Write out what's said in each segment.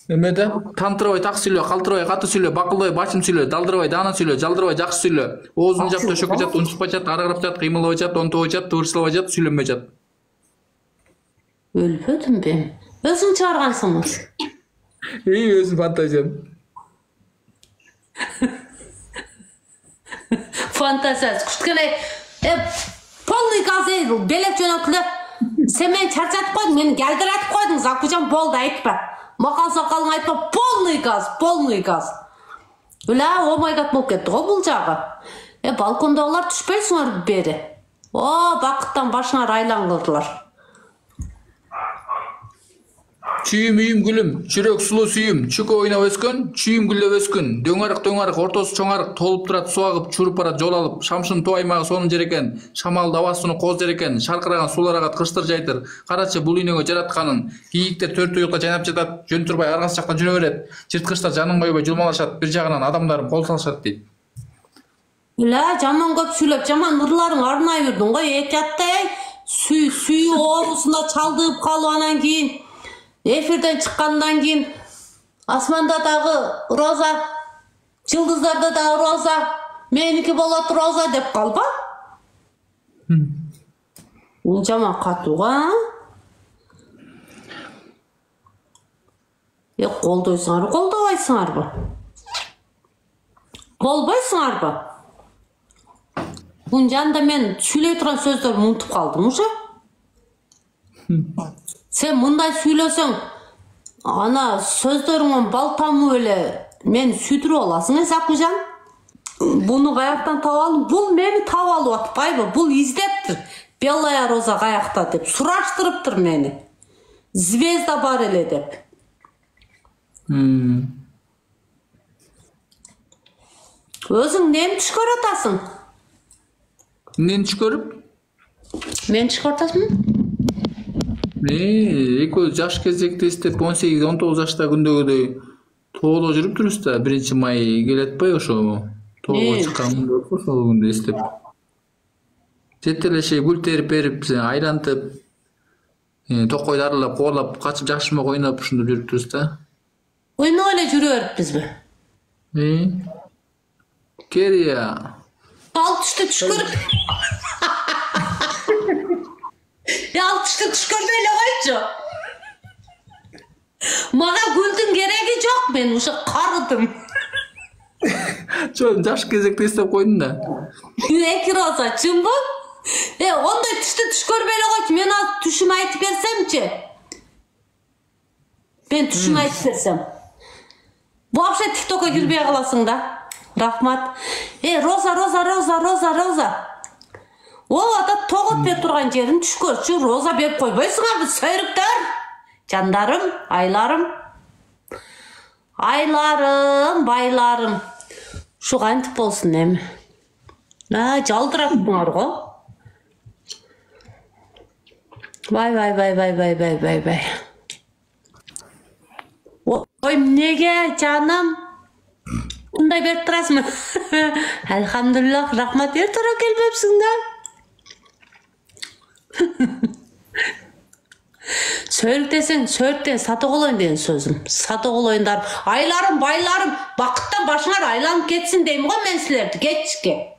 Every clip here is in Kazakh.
Эмеде тантырбай так сүйлө, калтырбай каты сүйлө, бакылбай бачым сүйлө, далдырбай даана сүйлө, жалдырбай жакшы сүйлө. Оозун жап, төшөккө жат, унчукпай жат, арагырап жат, кыймылбай жат, онтобой жат, тыбырчылабай жат, сүйлөнбөй жат. Өлбөдүм ben. Өзүң чыгаргансың. Өзүм фантазиям. Фантазия. Куткеле полный газ белек жөнөтүлө. Sen meni çarçatıp koydun, beni geldiratip koydun. Zakıcan boldu aytpa. Makal sakalın aytpa, polный gaz, polный gaz. Öyle oh my god bolup ketти go bul жагы. Balkondagılar түшпөйсүңөр beri. Bakıttan başına aylan kıldılar. Çүйüm үйüm gülüm, çürök sulu sүйüm, çüko oynap өскөн, çүйüm güllөп өскөн, дөңарык, ортосу чоң арык, толуп турат, суу агып, чуруп барат, жол алып, шамшын тоо аймагы сонун жер экен, шамал абасыны коз жер экен, шаркыраган суулар агат, кырштыр жайтыр, карачы бул үйнөгө жаратканын, кийиктер төрт уюлка жайнап жатат, жөн турбай аргасы жактан жүрө берет, жырткычтар жанын койбой жулмалашат, бир жагынан адамдарым кол салышат дейт. Жаман көп сүйлөп, жаман ырларың арнай жүрдүң го, этяттай, сүй оорусунда чалдыып калып анан кийин эфирден çıkkandan keyin asmanda dağı roza, yıldızlarda dağı roza, meniki bolat roza dep kalba. Uncaman katuğa. Koldoysunlar, koldobaysunlar bu. Kolbaysunlar bu. Buncan da men süyley turan sözlerimi unutup kaldım uşa. Sen mınday süylösöň, ana sözleriňden baltamı öyle men südürüp alasың Zakıjan. Bunu kayaktan tavalım, bul meni tavalıp atpayby, bul izleptir. Bellaya Roza kayakta dep, suraştırıptır meni. Zvezda bar ele dep. Özüň nemi çıkaratasың? Neni çıkarıp? Meni çıkartasың? Ekö жаш кезекте istep 18-19 жашта күндөгүдөй тоодо жүрүп турбуз да, 1-май келет атпайбы ошо? Тоого чыккан болсо ошол күндө istep. Жетелеши гүл терип берип, айлантып, токойду аралап, коолап, качып жакшымак ойноп ушунтип жүрүп турбуз да. Ойноп эле жүрө бериппизби? Керия. Ал түштү түшкөрүп. Al işte түшкөрбөйлө койчу. Мага гүлдүн кереги жок, мен ушу карыдым. Жаш кезекте истеп койдум да. Эки роза чынбы? Ондай түштү түшкөрбөйлө койчу, мен ал түшүмү айтып берсемчи. Ben түшүмү айтып берсем. Вообще TikTok'ка кирбей каласың да. Рахмат. Роза. Ада тоғыт бер турган жерин түшкөрчү, роза берип койбойсуңарбы, сөйрүктөр. Жандарым, айларым. Айларым, байларым. Şu кантип болсун эми. Жалдырапсыңар го. Vay. Ой, неге жаным? Bunday berip turasың? Elhamdülillah, rahmat ertara kelbepsiň da. Söylük desen, söylükten satık olayın deyin sözüm. Satık olayınlar. Aylarım, baylarım, bakıttan başına aylanıp geçsin deyim o men silerdi. Geçke.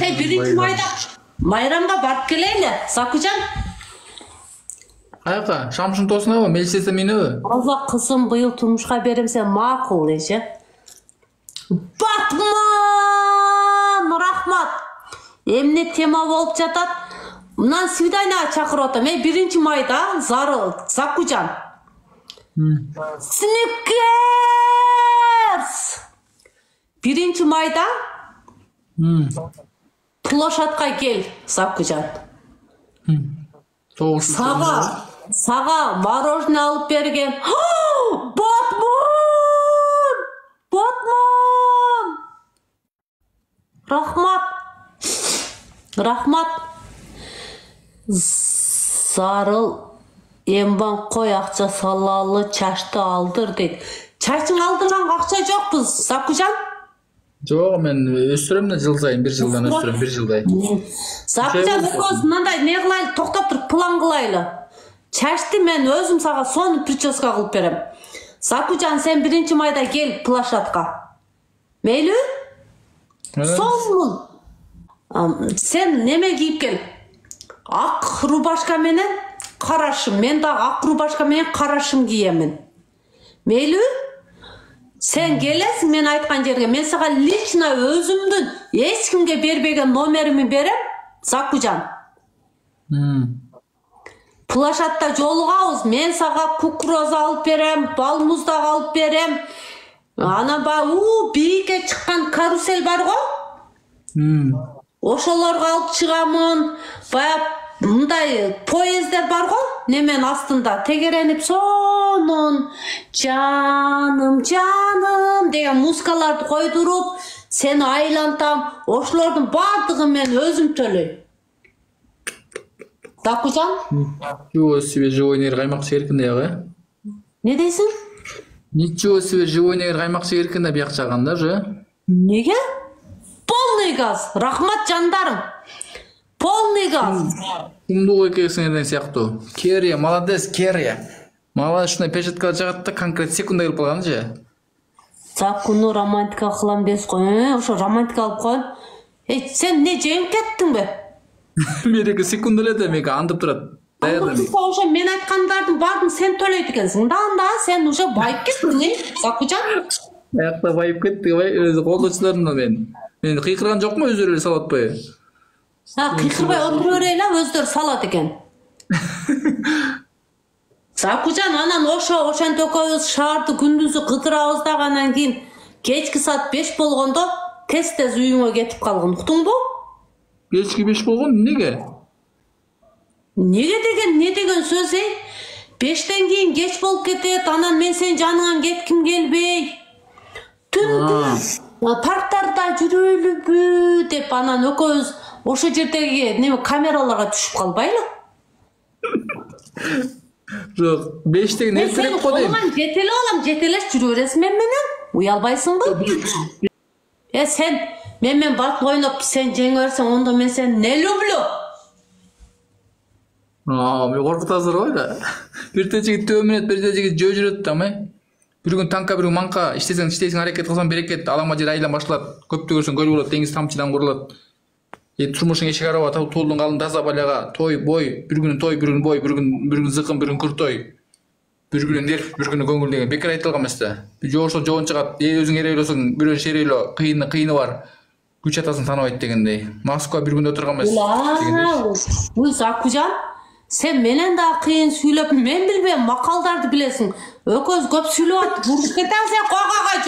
Birinci mayda bayramga barıp geleyle. Zakıjan. Ayaka, şamşın tosuna mı? Meclise meni? Allah kızım bu yıl turmuşka berimse makul ece. Batman! Rahmat! Emne tema bolup jatat. Mынан свидание чакырып атам. Birinci mayda Zakıjan. Snickers! Birinci mayda Площадка gel Zakıjan. Sağa мороженое alıp bergen. Batman! Rahmat. Zarıl emban koy akça salalı çaştı aldır deydi. Çaşın aldırgan akça yok bu Zakıjan? Жоқ, мен өстүрөм да жыл сайын, 1 жылдан өстүрөм, 1 жылдай. Zakıjan mындай не кылайлы, токтоп туруп план кылайлы. Чачты мен өзüm сага сонун прическа кылып берем. Закужан, sen 1 майда gel Plaşatка. Мейлі? Сонун. Sen neme giyip gel? Ak rubашка менен карашым. Мен да ак rubашка менен карашым киемин. Мейлі? Sen gelesиң мен айткан жерге. Мен сага лично өзүмдүн эч кимге бербеген номерimi берем. Закужан. Plaşatта жолугабыз. Мен сага кукуруза алып берем, балмуздак алып берем. Анан бийикке чыккан карусель бар го? Ошолорго алып чыгамын. Баягы мындай поездер бар го? Немен астында тегеренип сонун жаным жаным деген музыкаларды койдуруп, сени айлантам. Ошолордун бардыгын мен өзүм төлөйм. Закужан? Ничего себе, живой нер каймакчы эркиндей ага. Не дейсиң? Ничего себе, живой нер каймакчы эркиндей бияк чаганда же. Неге? Полный газ. Рахмат жандарым. Полный газ. Кумдуу экесиң эрден сыяктуу. Керия, молодец, Керия. Мага ушундай печаткага жагат да конкрет секунда келип калган же. Закуну романтика кылам дейсиз го. Ошо романтика алып коюн. Сен не жеңип кеттиңби? Меники секунда эле да мега андып турат. Ошо мен айткандардын баарын сен төлөйт экенсиң. Да, сен уже байып кеттиң, Закужан. Аякта байып кеттик, өзү колдочуларымдан мен кыйкырган жокмун, өздөрү эле салып атпайбы? Кыйкырбай отура берели, өздөрү салат экен. Закужан, анан ошентип экөөбүз шаарды күндүзү кыдырабыз дагы, анан кийин кечки саат 5 болгондо тез үйүңө кетип калгын. Уктуңбу? Кечки 5 болгон эмнеге? Неге деген сөз эй? 5тен кийин кеч болуп кетет, анан мен сенин жаныңан кетким келбей. Түндү парктарда жүрөлүбү деп анан экөөбүз ошо жердеги неме камераларга түшүп калбайлы? Жок, 5тен эртерээк го дейм. Мен жетеле алам, жетелеш жүрө бересиң мен менен. Уялбайсыңбы? Сен мен батыл ойноп сен жеңе берсең, ондо мен сени не люблю. Мен коркутасыздар го да. Бирде жигит төмөнөт, бирде жигит жөө жүрөт да, Bir gün tanka, bir gün manka, işteysin hareket kılsan bereket, alama jeri aylan başlat. Köptü görsen göl bolat, dengiz tamçıdan kurulat. Turmuşun eşik araba, toğulun kalın taza balyaga, toy, boy, bir günün toy, bir gün boy, bir gün zıkın, bir gün kurtoy. Bir günün derf, bir günün göngül degen. Bekir aytılgan mesle. Bir joğursa joğun çıgat, özün ereylosun, bir gün şereylo, kıyını var. Güç atasın tanıbayt degendey. Moskva bir günde oturgan mesle. Uy, Zakuzan, sen menen daha kıyın süylep, men bilbeyim, makaldardı bilesin. Ököz köp süylep at, vuruş keten sen koy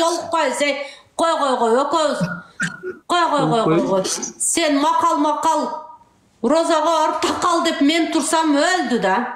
jolukpay, sen koy ököz. Koy. Sen makal, rozaga arıp takal dep men tursam öldü da.